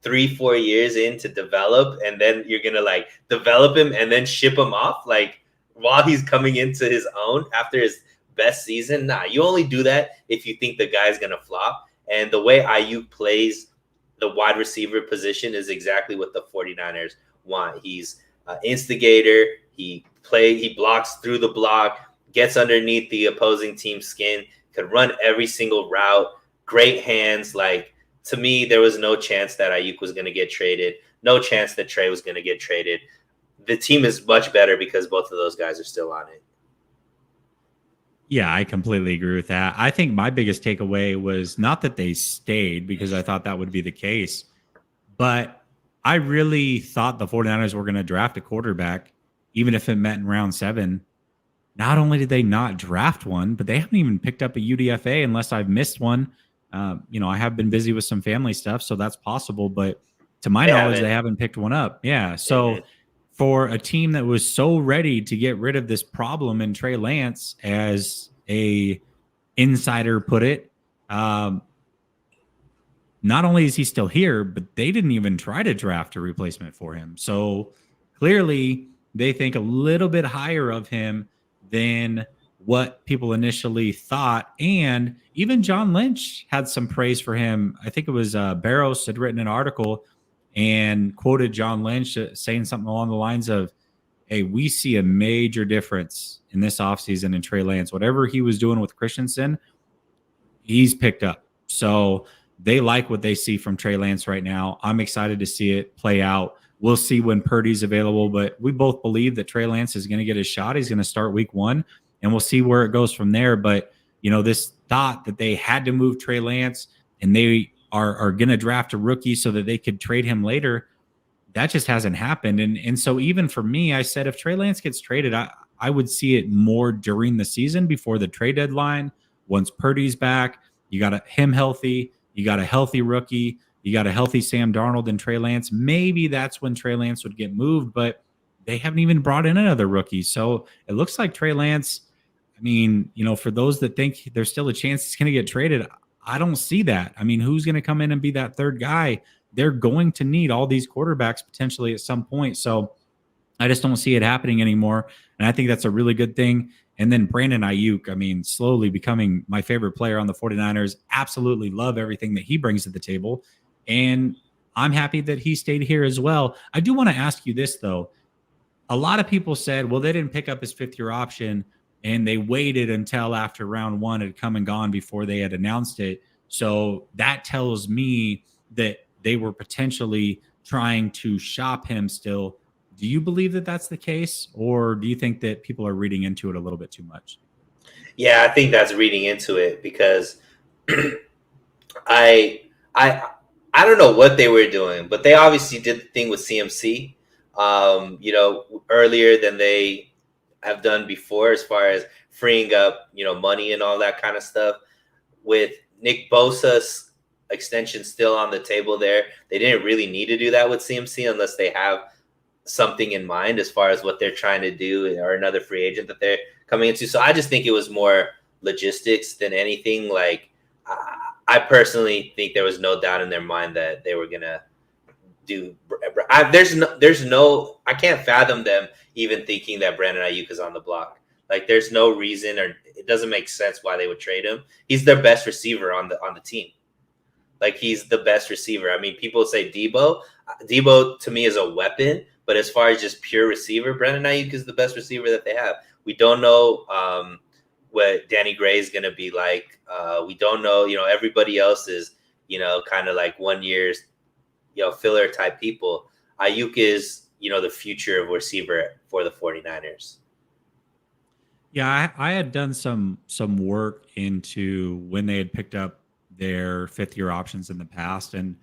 3-4 years in to develop, and then you're going to like develop him and then ship him off like while he's coming into his own after his best season. Nah, you only do that if you think the guy's going to flop. And the way Aiyuk plays the wide receiver position is exactly what the 49ers want. He's an instigator. He blocks through the block, gets underneath the opposing team's skin, could run every single route, great hands. Like, to me, there was no chance that Aiyuk was going to get traded, no chance that Trey was going to get traded. The team is much better because both of those guys are still on it. Yeah, I completely agree with that. I think my biggest takeaway was not that they stayed, because I thought that would be the case, but I really thought the 49ers were going to draft a quarterback, even if it meant in round 7. Not only did they not draft one, but they haven't even picked up a UDFA unless I've missed one. I have been busy with some family stuff, so that's possible. But to my knowledge, they haven't picked one up. Yeah. So for a team that was so ready to get rid of this problem in Trey Lance, as a insider put it, not only is he still here, but they didn't even try to draft a replacement for him. So clearly they think a little bit higher of him than what people initially thought. And even John Lynch had some praise for him. I think it was Barros had written an article and quoted John Lynch saying something along the lines of, hey, we see a major difference in this offseason in Trey Lance. Whatever he was doing with Christensen, he's picked up. So they like what they see from Trey Lance right now. I'm excited to see it play out. We'll see when Purdy's available, but we both believe that Trey Lance is going to get his shot. He's going to start week 1, and we'll see where it goes from there. But, this thought that they had to move Trey Lance and they are going to draft a rookie so that they could trade him later, that just hasn't happened. And so even for me, I said if Trey Lance gets traded, I would see it more during the season before the trade deadline. Once Purdy's back, you got him healthy, you got a healthy rookie, you got a healthy Sam Darnold and Trey Lance. Maybe that's when Trey Lance would get moved, but they haven't even brought in another rookie. So it looks like Trey Lance, for those that think there's still a chance he's going to get traded, I don't see that. Who's going to come in and be that third guy? They're going to need all these quarterbacks potentially at some point. So I just don't see it happening anymore. And I think that's a really good thing. And then Brandon Aiyuk, slowly becoming my favorite player on the 49ers. Absolutely love everything that he brings to the table. And I'm happy that he stayed here as well. I do want to ask you this, though. A lot of people said, well, they didn't pick up his 5th-year option and they waited until after round 1 had come and gone before they had announced it. So that tells me that they were potentially trying to shop him still. Do you believe that that's the case, or do you think that people are reading into it a little bit too much? Yeah, I think that's reading into it because I don't know what they were doing, but they obviously did the thing with CMC, earlier than they have done before, as far as freeing up, money and all that kind of stuff. With Nick Bosa's extension still on the table there, they didn't really need to do that with CMC unless they have something in mind as far as what they're trying to do or another free agent that they're coming into. So I just think it was more logistics than anything. Like, I personally think there was no doubt in their mind that they were gonna do. I can't fathom them even thinking that Brandon Aiyuk is on the block. Like, there's no reason, or it doesn't make sense why they would trade him. He's their best receiver on the team. Like, he's the best receiver. I mean, people say Debo. Debo to me is a weapon, but as far as just pure receiver, Brandon Aiyuk is the best receiver that they have. We don't know what Danny Gray is going to be like. We don't know, everybody else is, kind of like 1 year's, filler type people. Aiyuk is, the future of receiver for the 49ers. Yeah, I had done some work into when they had picked up their 5th-year options in the past, and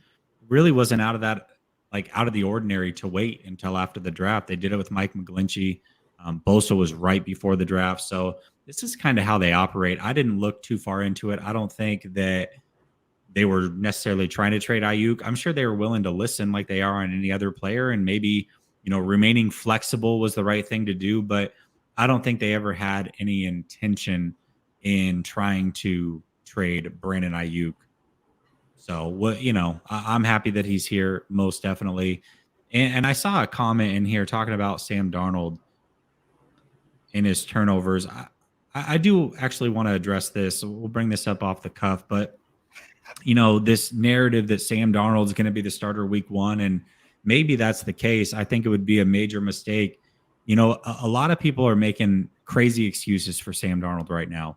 really wasn't out of the ordinary to wait until after the draft. They did it with Mike McGlinchey. Bosa was right before the draft. So this is kind of how they operate. I didn't look too far into it. I don't think that they were necessarily trying to trade Aiyuk. I'm sure they were willing to listen like they are on any other player, and maybe, remaining flexible was the right thing to do. But I don't think they ever had any intention in trying to trade Brandon Aiyuk. So I'm happy that he's here, most definitely. And I saw a comment in here talking about Sam Darnold and his turnovers. I do actually want to address this. We'll bring this up off the cuff, but this narrative that Sam Darnold is going to be the starter week 1, and maybe that's the case. I think it would be a major mistake. A lot of people are making crazy excuses for Sam Darnold right now.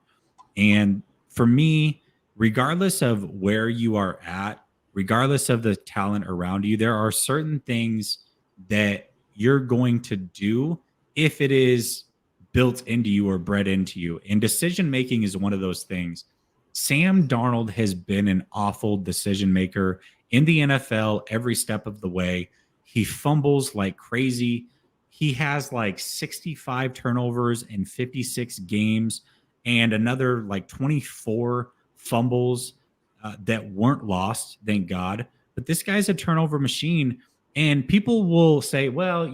And for me, regardless of where you are at, regardless of the talent around you, there are certain things that you're going to do if it is built into you or bred into you. And decision making is one of those things. Sam Darnold has been an awful decision maker in the NFL every step of the way. He fumbles like crazy. He has like 65 turnovers in 56 games and another like 24 fumbles that weren't lost, thank God. But this guy's a turnover machine. And people will say, well,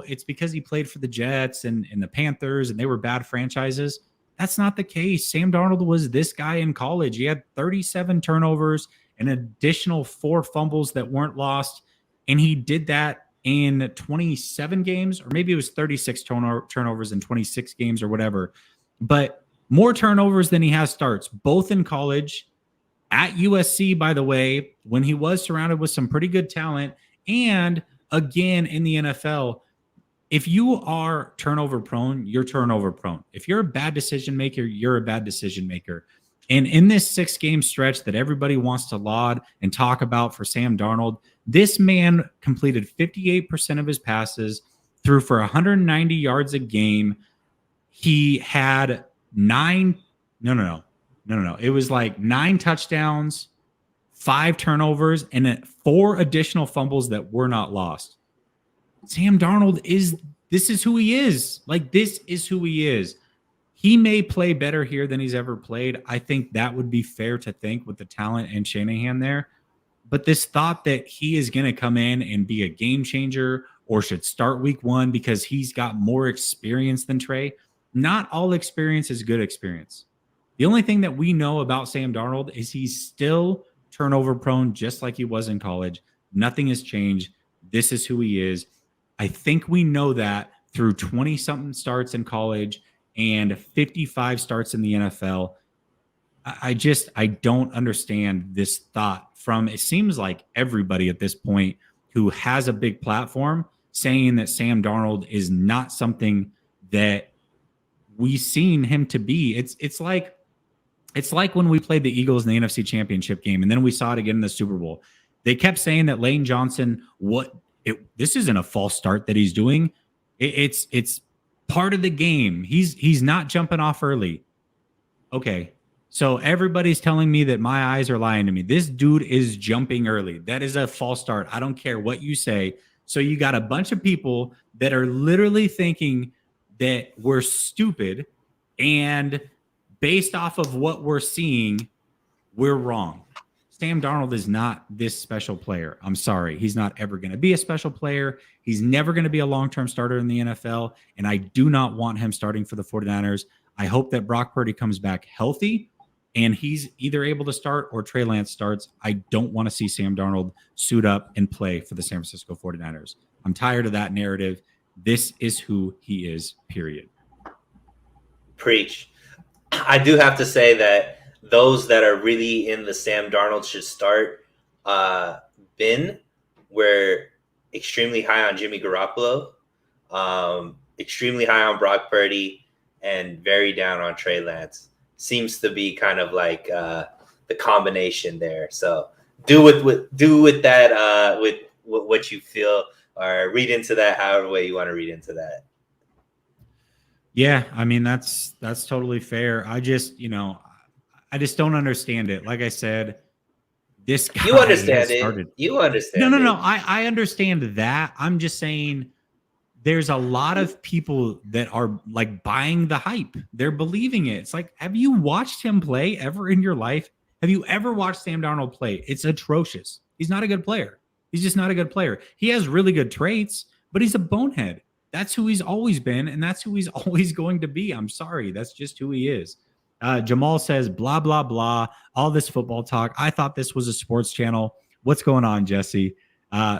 it's because he played for the Jets and the Panthers and they were bad franchises. That's not the case. Sam Darnold was this guy in college. He had 37 turnovers, an additional 4 fumbles that weren't lost. And he did that in 27 games, or maybe it was 36 turnovers in 26 games or whatever. But more turnovers than he has starts, both in college, at USC, by the way, when he was surrounded with some pretty good talent, and again in the NFL. If you are turnover prone, you're turnover prone. If you're a bad decision maker, you're a bad decision maker. And in this 6-game stretch that everybody wants to laud and talk about for Sam Darnold, this man completed 58% of his passes, threw for 190 yards a game. He had 9 touchdowns, 5 turnovers, and 4 additional fumbles that were not lost. Sam Darnold this is who he is. Like, this is who he is. He may play better here than he's ever played. I think that would be fair to think with the talent and Shanahan there. But this thought that he is going to come in and be a game changer or should start week 1 because he's got more experience than Trey, not all experience is good experience. The only thing that we know about Sam Darnold is he's still turnover prone, just like he was in college. Nothing has changed. This is who he is. I think we know that through 20-something starts in college and 55 starts in the NFL. I don't understand this thought from, it seems like everybody at this point who has a big platform saying that Sam Darnold is not something that we've seen him to be. It's like when we played the Eagles in the NFC Championship game, and then we saw it again in the Super Bowl. They kept saying that Lane Johnson, this isn't a false start that he's doing. It's part of the game. He's not jumping off early. Okay. So everybody's telling me that my eyes are lying to me. This dude is jumping early. That is a false start. I don't care what you say. So you got a bunch of people that are literally thinking that we're stupid, and based off of what we're seeing, we're wrong. Sam Darnold is not this special player. I'm sorry. He's not ever going to be a special player. He's never going to be a long-term starter in the NFL, and I do not want him starting for the 49ers. I hope that Brock Purdy comes back healthy and he's either able to start or Trey Lance starts. I don't want to see Sam Darnold suit up and play for the San Francisco 49ers. I'm tired of that narrative. This is who he is, period. Preach. I do have to say that those that are really in the Sam Darnold should start bin were extremely high on Jimmy Garoppolo, extremely high on Brock Purdy, and very down on Trey Lance. Seems to be kind of like the combination there. So do with that with what you feel, or read into that however way you want to read into that. Yeah, I mean that's totally fair. I just don't understand it. Like I said, this guy you understand it. You understand. No. I understand that. I'm just saying there's a lot of people that are like buying the hype. They're believing it. It's like, have you watched him play ever in your life? Have you ever watched Sam Darnold play? It's atrocious. He's not a good player. He's just not a good player. He has really good traits, but he's a bonehead. That's who he's always been, and that's who he's always going to be. I'm sorry. That's just who he is. Jamal says, blah, blah, blah, all this football talk. I thought this was a sports channel. What's going on, Jesse?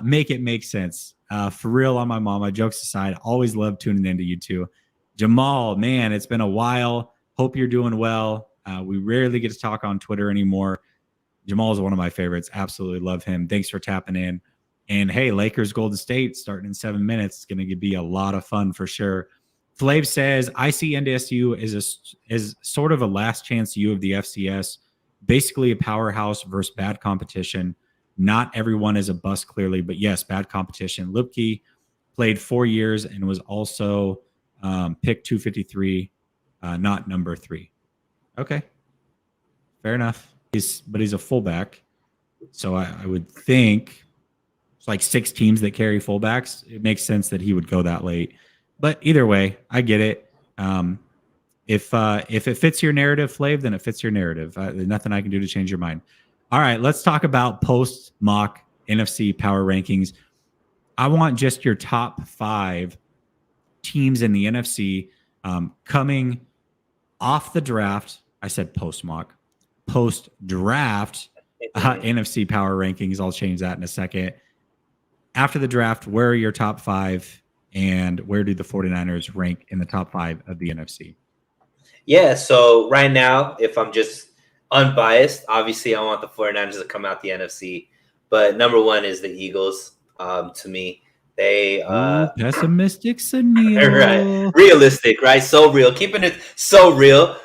Make it make sense. For real, on my mama, jokes aside, always love tuning into you two. Jamal, man, it's been a while. Hope you're doing well. We rarely get to talk on Twitter anymore. Jamal is one of my favorites. Absolutely love him. Thanks for tapping in. And hey, Lakers Golden State starting in 7 minutes. It's going to be a lot of fun for sure. Flav says, I see NDSU as sort of a last chance U of the FCS, basically a powerhouse versus bad competition. Not everyone is a bust, clearly, but yes, bad competition. Lipke played 4 years and was also picked 253, not number 3. Okay, fair enough. He's a fullback, so I would think it's like 6 teams that carry fullbacks. It makes sense that he would go that late. But either way, I get it. If it fits your narrative, Flav, then it fits your narrative. There's nothing I can do to change your mind. All right, let's talk about post-mock NFC power rankings. I want just your top 5 teams in the NFC coming off the draft. I said post-mock. Post-draft NFC power rankings. I'll change that in a second. After the draft, where are your top 5, and where do the 49ers rank in the top 5 of the NFC? Yeah, so right now, if I'm just unbiased, obviously I want the 49ers to come out the NFC, but number 1 is the Eagles. To me, they pessimistic scenario. Right, realistic, right? So real, keeping it so real.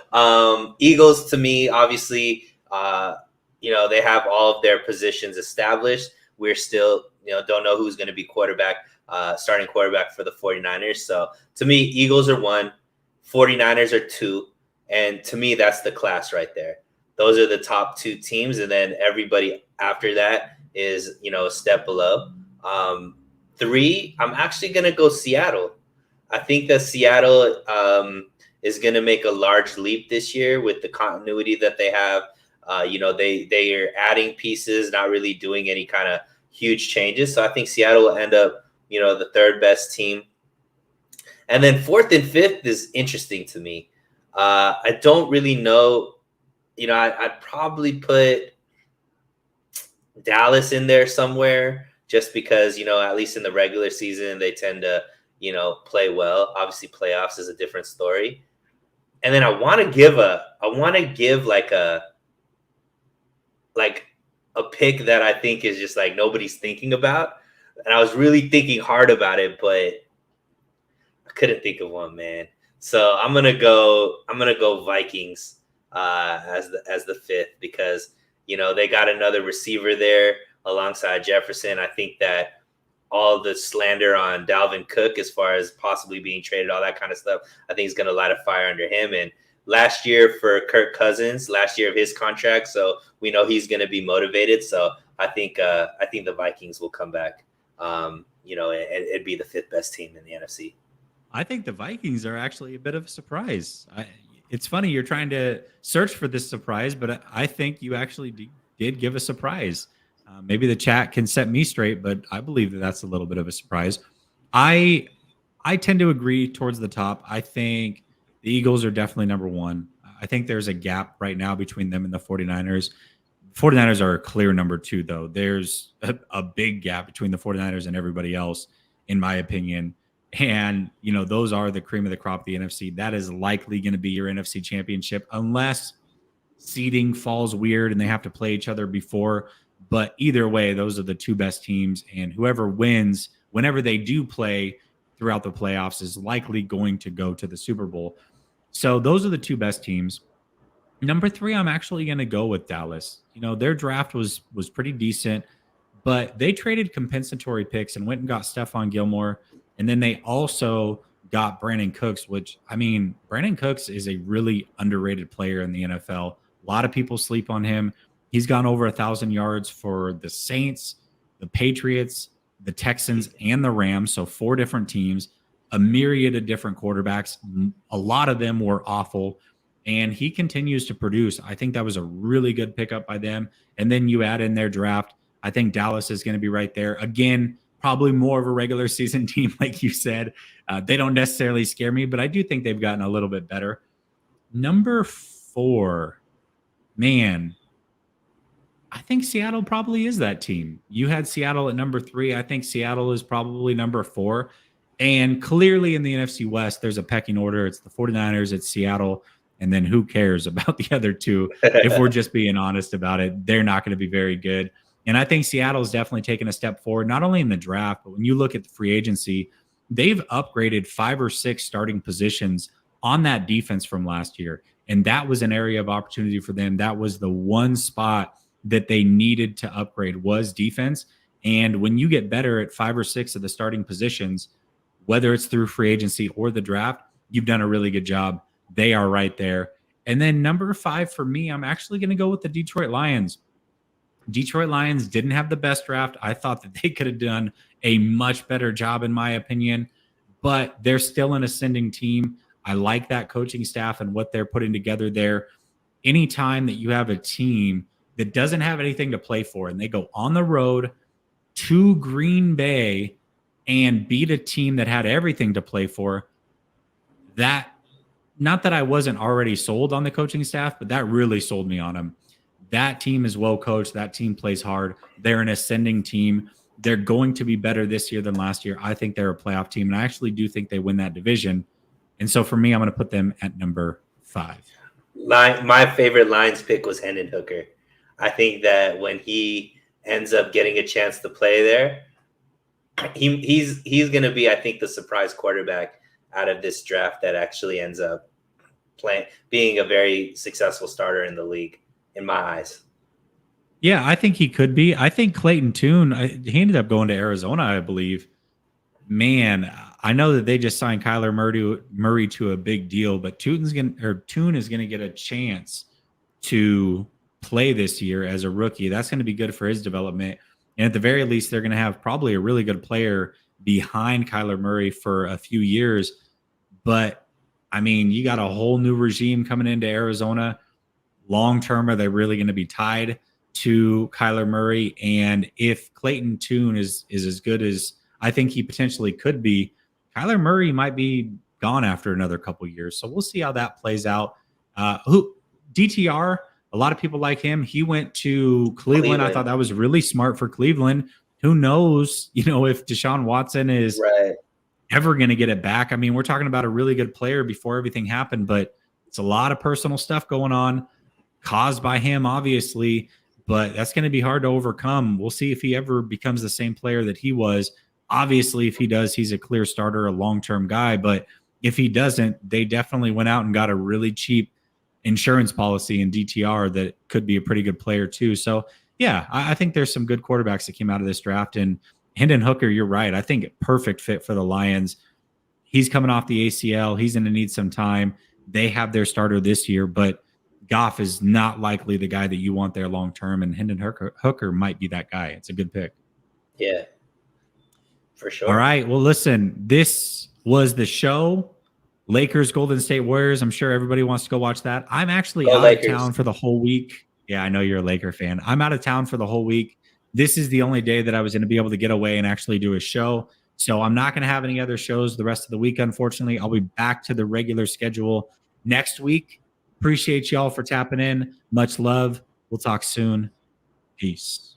Eagles to me, obviously, they have all of their positions established. We're still, don't know who's going to be starting quarterback for the 49ers. So to me, Eagles are 1, 49ers are 2, and to me, that's the class right there. Those are the top 2 teams, and then everybody after that is, a step below. 3, I'm actually going to go Seattle. I think that Seattle is going to make a large leap this year with the continuity that they have. They are adding pieces, not really doing any kind of huge changes. So I think Seattle will end up, the 3rd best team. And then 4th and 5th is interesting to me. I don't really know. I'd probably put Dallas in there somewhere just because, at least in the regular season, they tend to, play well. Obviously, playoffs is a different story. And then I want to give like a pick that I think is just like nobody's thinking about. And I was really thinking hard about it, but I couldn't think of one, man. So I'm gonna go Vikings as the fifth, because they got another receiver there alongside Jefferson. I think that all the slander on Dalvin Cook as far as possibly being traded, all that kind of stuff, I think is going to light a fire under him. And last year for Kirk Cousins, last year of his contract, so we know he's going to be motivated. So I think the Vikings will come back. It'd be the fifth best team in the NFC. I think the Vikings are actually a bit of a surprise. It's funny you're trying to search for this surprise, but I think you actually did give a surprise. Maybe the chat can set me straight, but I believe that that's a little bit of a surprise. I tend to agree towards the top. I think the Eagles are definitely number one. I think there's a gap right now between them and the 49ers. 49ers are a clear number two, though. There's a big gap between the 49ers and everybody else, in my opinion. And, those are the cream of the crop of the NFC. That is likely going to be your NFC championship, unless seeding falls weird and they have to play each other before. But either way, those are the two best teams. And whoever wins, whenever they do play throughout the playoffs, is likely going to go to the Super Bowl. So those are the two best teams. Number three, I'm actually going to go with Dallas. Their draft was pretty decent, but they traded compensatory picks and went and got Stephon Gilmore. And then they also got Brandon Cooks, which, Brandon Cooks is a really underrated player in the NFL. A lot of people sleep on him. He's gone over 1,000 yards for the Saints, the Patriots, the Texans, and the Rams. So 4 different teams, a myriad of different quarterbacks. A lot of them were awful, and he continues to produce. I think that was a really good pickup by them. And then you add in their draft. I think Dallas is going to be right there. Again, probably more of a regular season team, like you said. They don't necessarily scare me, but I do think they've gotten a little bit better. Number 4, man, I think Seattle probably is that team. You had Seattle at number 3. I think Seattle is probably number 4. And clearly in the NFC West, there's a pecking order. It's the 49ers, it's Seattle, and then who cares about the other two? If we're just being honest about it, they're not going to be very good. And I think Seattle's definitely taken a step forward, not only in the draft, but when you look at the free agency, they've upgraded 5 or 6 starting positions on that defense from last year. And that was an area of opportunity for them. That was the one spot that they needed to upgrade, was defense. And when you get better at 5 or 6 of the starting positions, whether it's through free agency or the draft, you've done a really good job. They are right there. And then number 5 for me, I'm actually going to go with the Detroit Lions. Detroit Lions didn't have the best draft. I thought that they could have done a much better job, in my opinion, but they're still an ascending team. I like that coaching staff and what they're putting together there. Anytime that you have a team that doesn't have anything to play for and they go on the road to Green Bay and beat a team that had everything to play for, that, not that I wasn't already sold on the coaching staff, but that really sold me on them. That team is well coached. That team plays hard. They're an ascending team. They're going to be better this year than last year. I think they're a playoff team, and I actually do think they win that division. And so for me, I'm going to put them at number 5. My favorite Lions pick was Hendon Hooker. I think that when he ends up getting a chance to play there, he's going to be, I think, the surprise quarterback out of this draft that actually ends up being a very successful starter in the league, in my eyes. Yeah, I think he could be. I think Clayton Tune, he ended up going to Arizona, I believe. Man, I know that they just signed Kyler Murray to a big deal, but Tune is going to get a chance to play this year as a rookie. That's going to be good for his development. And at the very least, they're going to have probably a really good player behind Kyler Murray for a few years. But, you got a whole new regime coming into Arizona. Long term, are they really going to be tied to Kyler Murray? And if Clayton Tune is as good as I think he potentially could be, Kyler Murray might be gone after another couple years. So we'll see how that plays out. DTR, a lot of people like him. He went to Cleveland. I thought that was really smart for Cleveland. Who knows, if Deshaun Watson is ever going to get it back. We're talking about a really good player before everything happened, but it's a lot of personal stuff going on caused by him, obviously, but that's going to be hard to overcome. We'll see if he ever becomes the same player that he was. Obviously, if he does, he's a clear starter, a long-term guy, but if he doesn't, they definitely went out and got a really cheap insurance policy in DTR that could be a pretty good player too. So yeah, I think there's some good quarterbacks that came out of this draft. And Hendon Hooker, you're right. I think perfect fit for the Lions. He's coming off the ACL. He's going to need some time. They have their starter this year, but Goff is not likely the guy that you want there long term. And Hendon Hooker might be that guy. It's a good pick. Yeah, for sure. All right. Well, listen, this was the show. Lakers, Golden State Warriors. I'm sure everybody wants to go watch that. I'm actually out of town for the whole week. Yeah, I know you're a Laker fan. I'm out of town for the whole week. This is the only day that I was going to be able to get away and actually do a show. So I'm not going to have any other shows the rest of the week, unfortunately. I'll be back to the regular schedule next week. Appreciate y'all for tapping in. Much love. We'll talk soon. Peace.